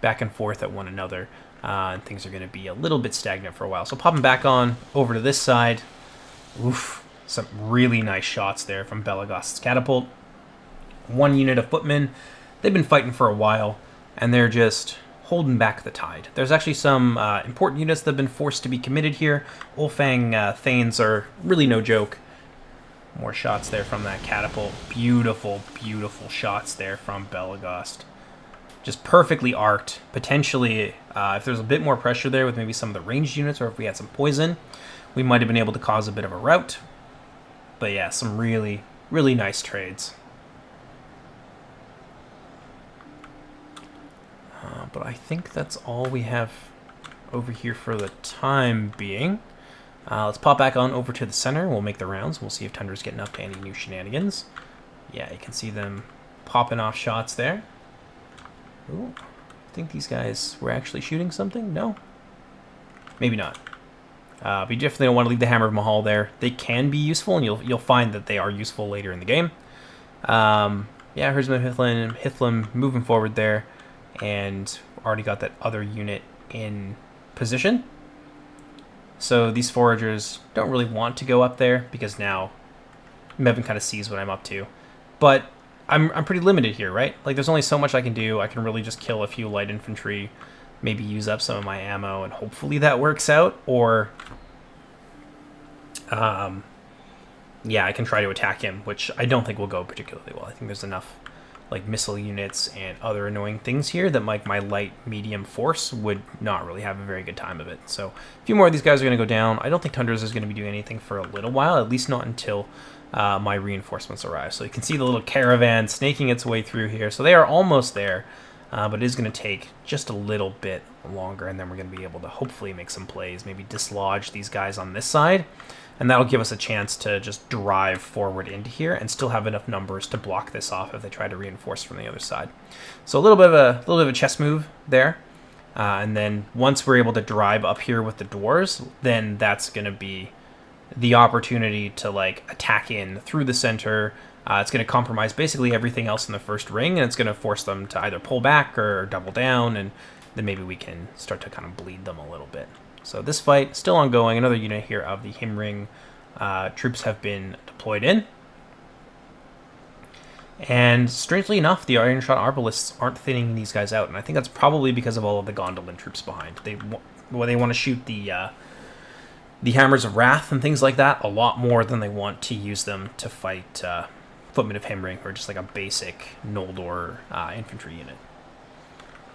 back and forth at one another, and things are going to be a little bit stagnant for a while. So popping back on over to this side. Oof, some really nice shots there from Belagost's catapult. 1 unit of footmen. They've been fighting for a while, and they're just holding back the tide. There's actually some important units that have been forced to be committed here. ULFANG Thanes are really no joke. More shots there from that catapult. Beautiful, beautiful shots there from Belagost. Just perfectly arced. Potentially, if there's a bit more pressure there with maybe some of the ranged units, or if we had some poison, we might have been able to cause a bit of a rout. But yeah, some really, really nice trades. But I think that's all we have over here for the time being. Let's pop back on over to the center. We'll make the rounds. We'll see if Tundra's getting up to any new shenanigans. Yeah, you can see them popping off shots there. Ooh, I think these guys were actually shooting something. No? Maybe not. But you definitely don't want to leave the Hammer of Mahal there. They can be useful, and you'll find that they are useful later in the game. Yeah, Herdsman Hithlam moving forward there. And already got that other unit in position. So these foragers don't really want to go up there because now Mevin kind of sees what I'm up to. But I'm pretty limited here, right? Like, there's only so much I can do. I can really just kill a few light infantry, maybe use up some of my ammo, and hopefully that works out. Or, yeah, I can try to attack him, which I don't think will go particularly well. I think there's enough like missile units and other annoying things here that like my light medium force would not really have a very good time of it. So a few more of these guys are going to go down. I don't think Tundra's is going to be doing anything for a little while, at least not until my reinforcements arrive. So you can see the little caravan snaking its way through here. So they are almost there, but it is going to take just a little bit longer, and then we're going to be able to hopefully make some plays, maybe dislodge these guys on this side, and that'll give us a chance to just drive forward into here and still have enough numbers to block this off if they try to reinforce from the other side. So a little bit of a chess move there. And then once we're able to drive up here with the dwarves, then that's going to be the opportunity to like attack in through the center. It's going to compromise basically everything else in the first ring, and it's going to force them to either pull back or double down, and then maybe we can start to kind of bleed them a little bit. So this fight still ongoing. Another unit here of the Himring troops have been deployed in. And strangely enough, the Iron Shot Arbalists aren't thinning these guys out, and I think that's probably because of all of the Gondolin troops behind. They want to shoot the Hammers of Wrath and things like that a lot more than they want to use them to fight Footmen of Himring, or just like a basic Noldor infantry unit.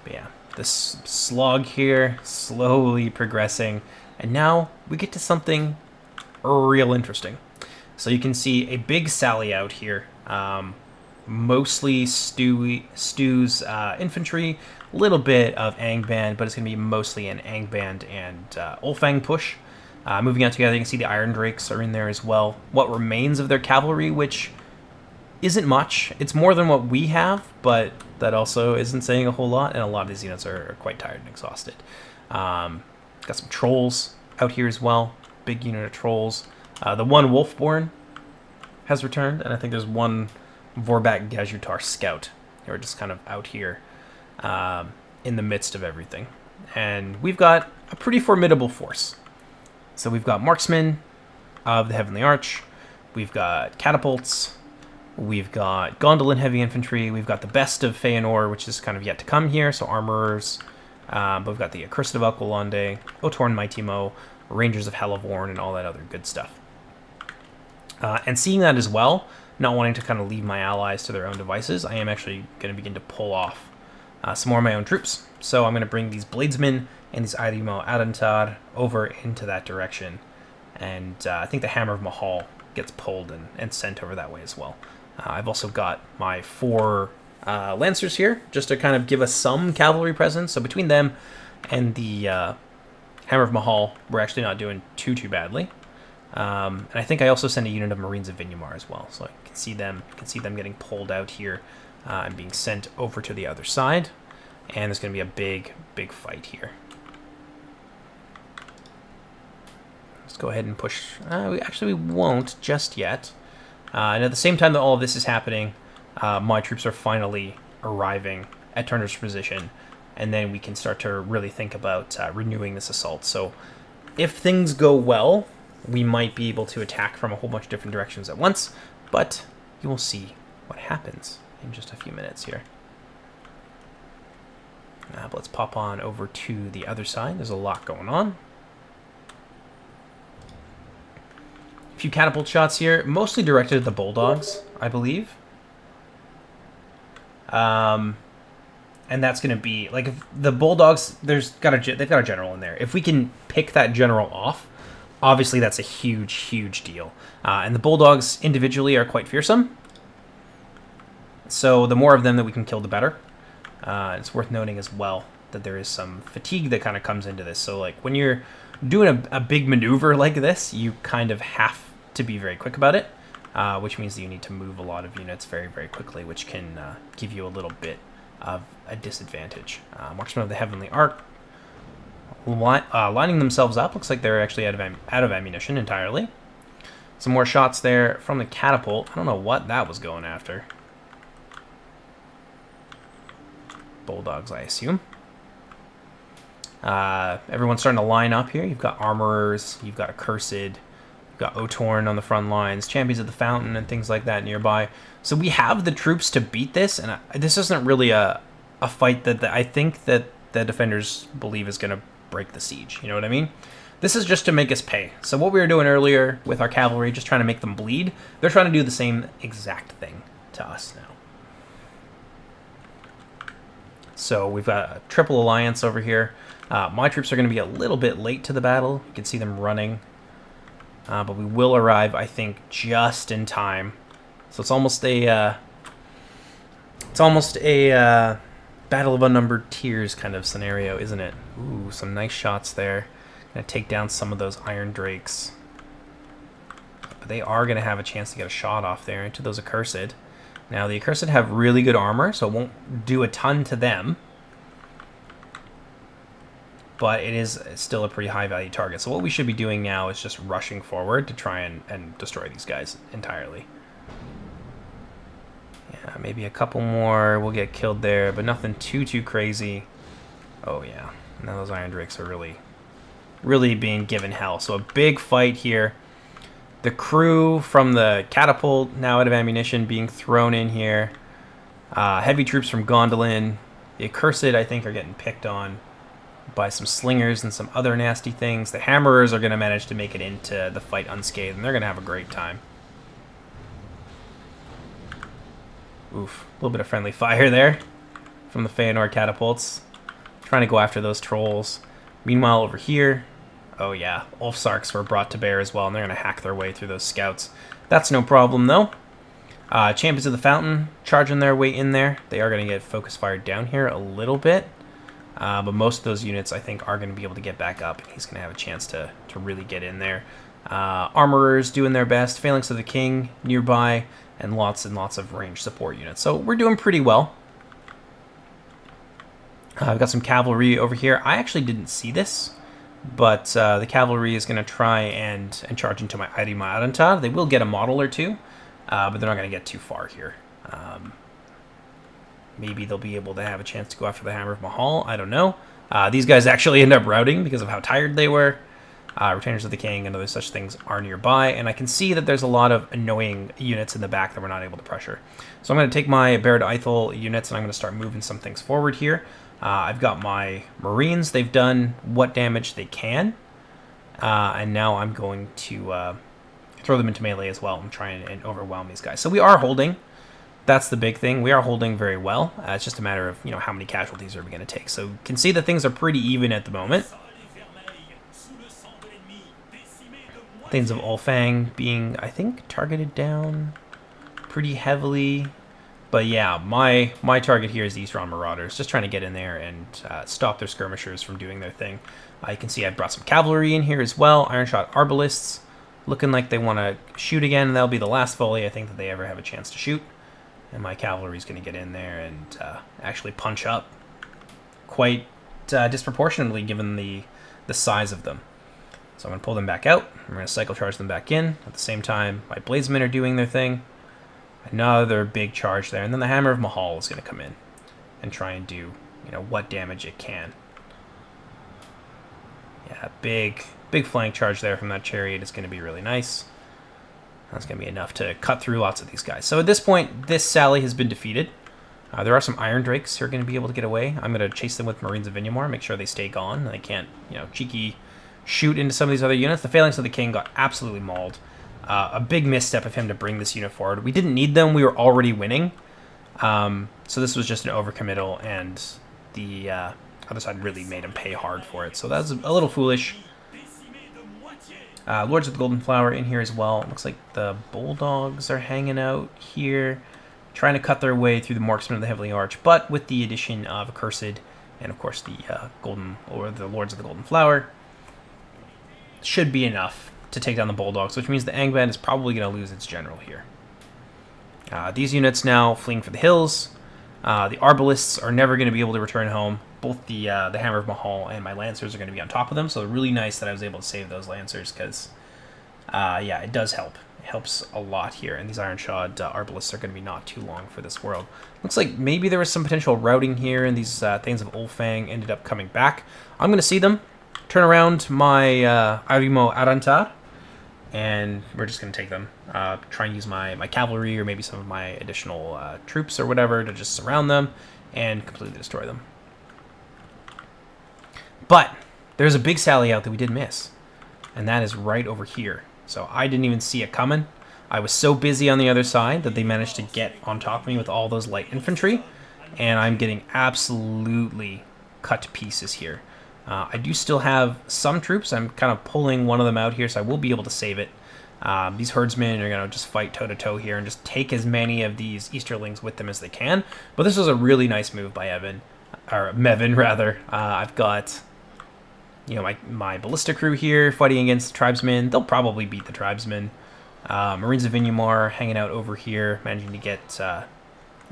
But yeah, this slog here, slowly progressing, and now we get to something real interesting. So you can see a big sally out here. Mostly Stu's infantry, a little bit of Angband, but it's going to be mostly an Angband and Ulfang push. Moving out together, you can see the Iron Drakes are in there as well. What remains of their cavalry, which isn't much. It's more than what we have, but that also isn't saying a whole lot, and a lot of these units are quite tired and exhausted. Got some Trolls out here as well. Big unit of Trolls. The one Wolfborn has returned, and I think there's one Vorbak Gajutar Scout. They were just kind of out here in the midst of everything. And we've got a pretty formidable force. So we've got Marksmen of the Heavenly Arch. We've got Catapults. We've got Gondolin Heavy Infantry. We've got the best of Feanor, which is kind of yet to come here, so Armorers. But we've got the Accursed of Alqualande, Otorn Mighty Mo, Rangers of Halavorn, and all that other good stuff. And seeing that as well, not wanting to kind of leave my allies to their own devices, I am actually going to begin to pull off some more of my own troops. So I'm going to bring these Bladesmen and these Airimo Adantar over into that direction. And I think the Hammer of Mahal gets pulled and sent over that way as well. I've also got my 4 Lancers here, just to kind of give us some cavalry presence. So between them and the Hammer of Mahal, we're actually not doing too badly. And I think I also send a unit of Marines of Vinyamar as well, so I can see them getting pulled out here and being sent over to the other side. And there's going to be a big fight here. Let's go ahead and push. We won't just yet. And at the same time that all of this is happening, my troops are finally arriving at Turner's position, and then we can start to really think about renewing this assault. So if things go well, we might be able to attack from a whole bunch of different directions at once, but you will see what happens in just a few minutes here. But let's pop on over to the other side. There's a lot going on. A few catapult shots here, mostly directed at the Bulldogs, I believe. And that's going to be, like, if the Bulldogs, they've got a general in there. If we can pick that general off, obviously that's a huge deal. And the Bulldogs individually are quite fearsome. So the more of them that we can kill, the better. It's worth noting as well that there is some fatigue that kind of comes into this. So like when you're doing a big maneuver like this, you kind of have to be very quick about it, which means that you need to move a lot of units very quickly, which can give you a little bit of a disadvantage. Marksmen of the Heavenly Arc lining themselves up. Looks like they're actually out of ammunition entirely. Some more shots there from the catapult. I don't know what that was going after. Bulldogs, I assume. Everyone's starting to line up here. You've got Armorers, you've got Accursed, you've got Otorn on the front lines, Champions of the Fountain, and things like that nearby. So we have the troops to beat this, and this isn't really a fight that I think that the defenders believe is going to break the siege. You know what I mean? This is just to make us pay. So what we were doing earlier with our cavalry, just trying to make them bleed, they're trying to do the same exact thing to us now. So we've got a triple alliance over here. My troops are going to be a little bit late to the battle. You can see them running but we will arrive, I think, just in time. So it's almost a battle of unnumbered tiers kind of scenario, isn't it? Ooh, some nice shots there. Gonna take down some of those Iron Drakes. But they are gonna have a chance to get a shot off there into those Accursed. Now the Accursed have really good armor, so it won't do a ton to them. But it is still a pretty high value target. So what we should be doing now is just rushing forward to try and destroy these guys entirely. Yeah, maybe a couple more will get killed there, but nothing too crazy. Oh yeah, now those Iron Drakes are really being given hell. So a big fight here. The crew from the catapult now out of ammunition being thrown in here. Heavy troops from Gondolin. The Accursed, I think, are getting picked on by some slingers and some other nasty things. The Hammerers are going to manage to make it into the fight unscathed, and they're going to have a great time. Oof, a little bit of friendly fire there from the Feanor catapults. Trying to go after those trolls. Meanwhile, over here, oh yeah, Ulfsarks were brought to bear as well, and they're going to hack their way through those scouts. That's no problem, though. Champions of the Fountain charging their way in there. They are going to get focus fired down here a little bit. But most of those units, I think, are going to be able to get back up, and he's going to have a chance to really get in there. Armorers doing their best. Phalanx of the King nearby, and lots of range support units. So we're doing pretty well. I've got some cavalry over here. I actually didn't see this, but the cavalry is going to try and charge into my Arima Aranta. They will get a model or two, but they're not going to get too far here. Maybe they'll be able to have a chance to go after the Hammer of Mahal. I don't know. These guys actually end up routing because of how tired they were. Retainers of the King and other such things are nearby, and I can see that there's a lot of annoying units in the back that we're not able to pressure. So I'm going to take my Baird Eiffel units and I'm going to start moving some things forward here. I've got my Marines. They've done what damage they can, and now I'm going to throw them into melee as well and try and overwhelm these guys. So we are holding. That's the big thing. We are holding very well. It's just a matter of, how many casualties are we going to take. So you can see that things are pretty even at the moment. Things of Ulfang being, I think, targeted down pretty heavily. But yeah, my target here is the Eastron Marauders, just trying to get in there and stop their skirmishers from doing their thing. You can see I've brought some cavalry in here as well. Ironshot Arbalists looking like they want to shoot again. That'll be the last volley I think that they ever have a chance to shoot. And my cavalry is going to get in there and actually punch up quite disproportionately given the size of them. So I'm going to pull them back out. I'm going to cycle charge them back in. At the same time, my Bladesmen are doing their thing. Another big charge there. And then the Hammer of Mahal is going to come in and try and do, what damage it can. Yeah, big flank charge there from that chariot is going to be really nice. That's going to be enough to cut through lots of these guys. So at this point, this sally has been defeated. There are some Iron Drakes who are going to be able to get away. I'm going to chase them with Marines of Vinyamar, make sure they stay gone. And they can't, cheeky shoot into some of these other units. The Phalanx of the King got absolutely mauled. A big misstep of him to bring this unit forward. We didn't need them. We were already winning. So this was just an overcommittal, and the other side really made him pay hard for it. So that was a little foolish. Lords of the Golden Flower in here as well. It looks like the Bulldogs are hanging out here, trying to cut their way through the Marksmen of the Heavenly Arch, but with the addition of Accursed and, of course, the the Lords of the Golden Flower, should be enough to take down the Bulldogs, which means the Angband is probably going to lose its general here. These units now fleeing for the hills. The Arbalists are never going to be able to return home. Both the Hammer of Mahal and my Lancers are going to be on top of them, so really nice that I was able to save those Lancers, because, yeah, it does help. It helps a lot here, and these Ironshod Arbalists are going to be not too long for this world. Looks like maybe there was some potential routing here, and these things of Ulfang ended up coming back. I'm going to see them, turn around my Arimo Arantar, and we're just going to take them. Try and use my cavalry or maybe some of my additional troops or whatever to just surround them and completely destroy them. But there's a big sally out that we did miss, and that is right over here. So I didn't even see it coming. I was so busy on the other side that they managed to get on top of me with all those light infantry, and I'm getting absolutely cut to pieces here. I do still have some troops. I'm kind of pulling one of them out here, so I will be able to save it. These herdsmen are going to just fight toe-to-toe here and just take as many of these Easterlings with them as they can. But this was a really nice move by Evan, or Mevin, rather. I've got, you know, my ballista crew here fighting against the tribesmen. They'll probably beat the tribesmen. Marines of Inumar hanging out over here, managing to get,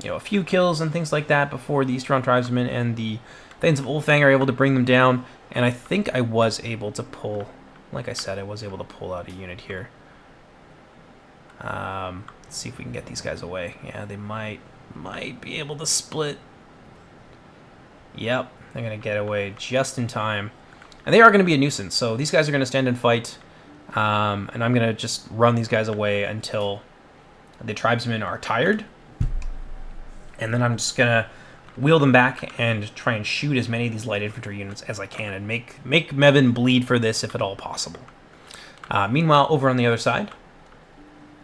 you know, a few kills and things like that before the Eastern tribesmen and the Thanes of Ulfang are able to bring them down. And I think I was able to pull, like I said, I was able to pull out a unit here. Let's see if we can get these guys away. Yeah, they might be able to split. Yep, they're going to get away just in time. And they are going to be a nuisance, so these guys are going to stand and fight. And I'm going to just run these guys away until the tribesmen are tired. And then I'm just going to wheel them back and try and shoot as many of these light infantry units as I can and make Mevin bleed for this if at all possible. Meanwhile, over on the other side,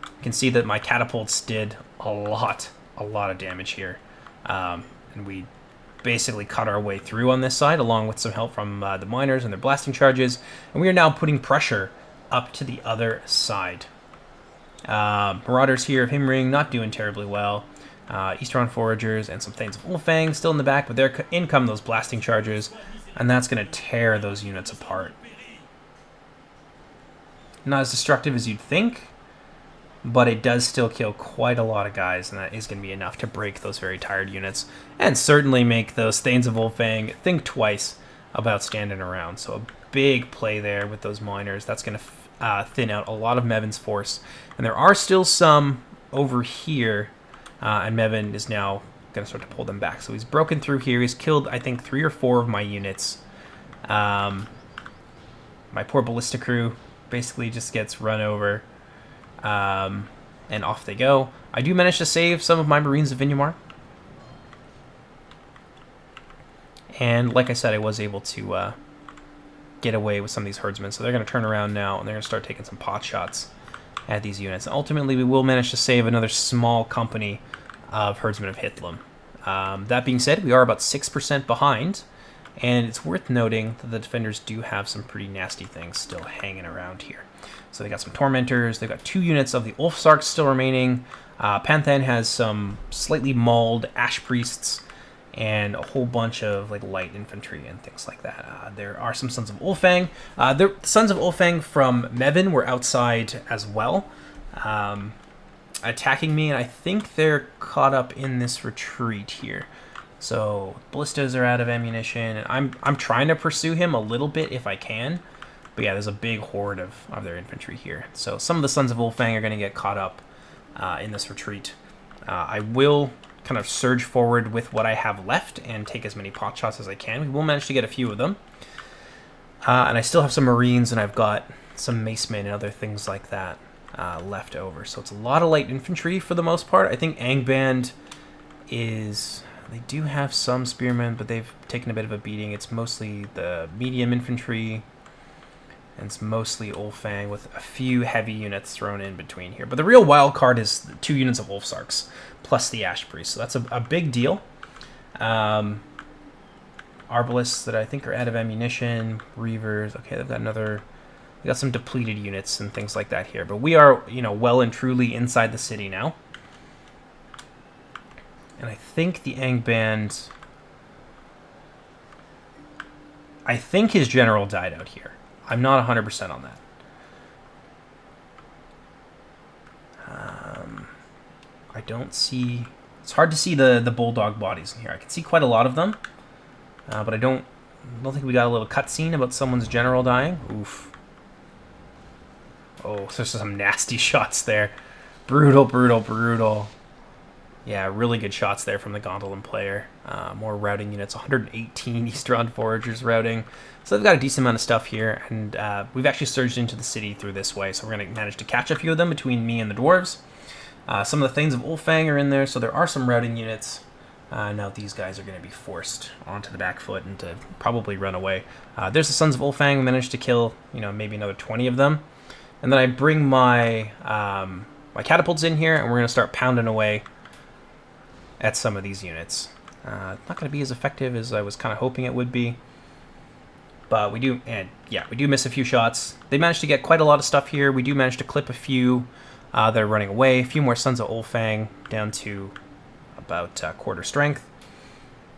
you can see that my catapults did a lot of damage here. And we basically cut our way through on this side, along with some help from the miners and their blasting charges. And we are now putting pressure up to the other side. Marauders here of Himring not doing terribly well. Eastern Foragers and some Thanes of Ulfang still in the back, but there in come those blasting charges, and that's going to tear those units apart. Not as destructive as you'd think, but it does still kill quite a lot of guys, and that is going to be enough to break those very tired units, and certainly make those Thanes of Ulfang think twice about standing around. So a big play there with those miners. That's going to thin out a lot of Mevin's force, and there are still some over here, and Mevin is now going to start to pull them back. So he's broken through here. He's killed, I think, 3 or 4 of my units. My poor ballista crew basically just gets run over. And off they go. I do manage to save some of my Marines of Inumar. And like I said, I was able to get away with some of these herdsmen. So they're going to turn around now, and they're going to start taking some pot shots at these units. And ultimately, we will manage to save another small company of herdsmen of Hithlum. That being said, we are about 6% behind. And it's worth noting that the defenders do have some pretty nasty things still hanging around here. So they got some Tormentors, they've got 2 units of the Ulfsarks still remaining. Panthan has some slightly mauled Ash Priests, and a whole bunch of like light infantry and things like that. There are some Sons of Ulfang. The Sons of Ulfang from Mevin were outside as well, attacking me, and I think they're caught up in this retreat here. So ballistas are out of ammunition, and I'm trying to pursue him a little bit if I can. But yeah, there's a big horde of their infantry here. So some of the Sons of Ulfang are going to get caught up in this retreat. I will kind of surge forward with what I have left and take as many pot shots as I can. We will manage to get a few of them. And I still have some Marines, and I've got some Macemen and other things like that left over. So it's a lot of light infantry for the most part. I think Angband is... They do have some spearmen, but they've taken a bit of a beating. It's mostly the medium infantry, and it's mostly Ulfang with a few heavy units thrown in between here. But the real wild card is the 2 units of Ulfsarks plus the Ash Priest. So that's a big deal. Arbalists that I think are out of ammunition. Reavers. Okay, they've got another... They got some depleted units and things like that here. But we are, you know, well and truly inside the city now. And I think the Angband... I think his general died out here. I'm not 100% on that. I don't see... It's hard to see the bulldog bodies in here. I can see quite a lot of them. But I don't think we got a little cutscene about someone's general dying. Oof. Oh, so there's some nasty shots there. Brutal, brutal, brutal. Yeah, really good shots there from the Gondolin player. More routing units, 118 Eastern Foragers routing. So they've got a decent amount of stuff here, and we've actually surged into the city through this way, so we're going to manage to catch a few of them between me and the dwarves. Some of the Thanes of Ulfang are in there, so there are some routing units. Now these guys are going to be forced onto the back foot and to probably run away. There's the Sons of Ulfang. We managed to kill, you know, maybe another 20 of them. And then I bring my my catapults in here, and we're going to start pounding away at some of these units. Not going to be as effective as I was kind of hoping it would be. but we do miss a few shots. They managed to get quite a lot of stuff here. We do manage to clip a few that are running away. A few more Sons of Ulfang, down to about quarter strength.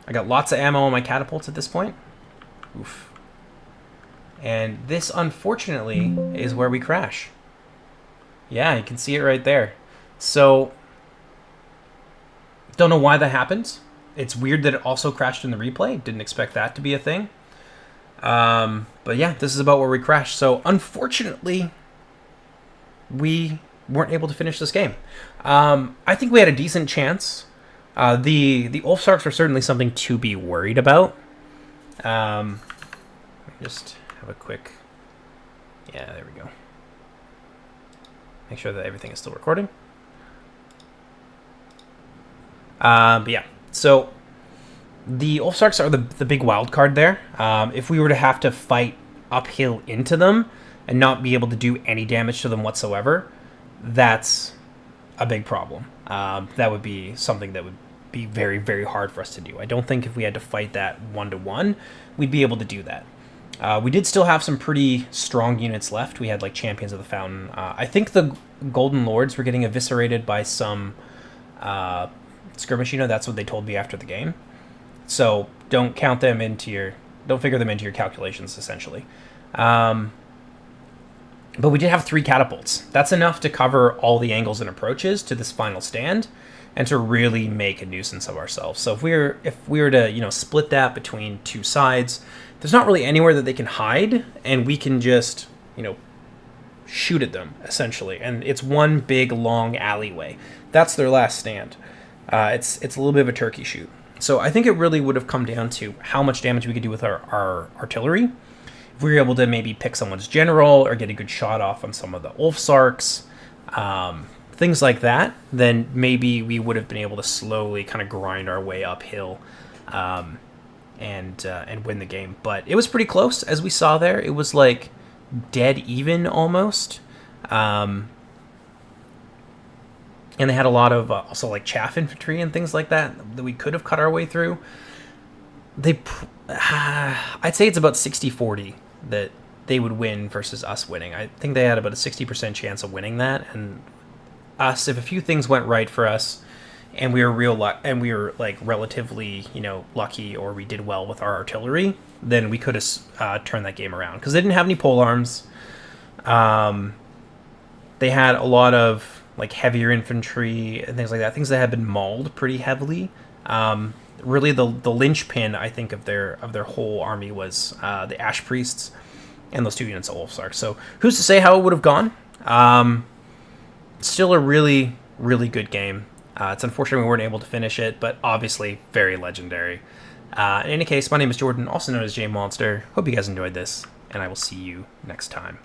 I got lots of ammo on my catapults at this point. Oof. And this, unfortunately, is where we crash. Yeah, you can see it right there. So, don't know why that happened. It's weird that it also crashed in the replay. Didn't expect that to be a thing. But yeah, this is about where we crashed. So, unfortunately, we weren't able to finish this game. I think we had a decent chance. The Ulfsarks are certainly something to be worried about. Let me just have a quick... Yeah, there we go. Make sure that everything is still recording. But yeah, so the Ulfsarks are the big wild card there. If we were to have to fight uphill into them and not be able to do any damage to them whatsoever, that's a big problem. That would be something that would be very, very hard for us to do. I don't think if we had to fight that 1-to-1, we'd be able to do that. We did still have some pretty strong units left. We had like Champions of the Fountain. I think the Golden Lords were getting eviscerated by some skirmish. That's what they told me after the game. So don't count them into your, don't figure them into your calculations, essentially. But we did have 3 catapults. That's enough to cover all the angles and approaches to this final stand, and to really make a nuisance of ourselves. So if we were to split that between 2 sides, there's not really anywhere that they can hide, and we can just shoot at them essentially. And it's one big long alleyway. That's their last stand. It's a little bit of a turkey shoot. So I think it really would have come down to how much damage we could do with our artillery. If we were able to maybe pick someone's general or get a good shot off on some of the Ulfsarks, things like that, then maybe we would have been able to slowly kind of grind our way uphill and win the game. But it was pretty close, as we saw there. It was like dead even almost. And they had a lot of also like chaff infantry and things like that we could have cut our way through. I'd say it's about 60-40 that they would win versus us winning. I think they had about a 60% chance of winning that, and us, if a few things went right for us, and we were like relatively lucky, or we did well with our artillery, then we could have turned that game around, because they didn't have any pole arms. They had a lot of like heavier infantry and things like that, things that had been mauled pretty heavily. Really, the linchpin, I think, of their whole army was the Ash Priests and those 2 units of Ulfsark. So who's to say how it would have gone? Still a really, really good game. It's unfortunate we weren't able to finish it, but obviously very legendary. In any case, my name is Jordan, also known as JMonster. Hope you guys enjoyed this, and I will see you next time.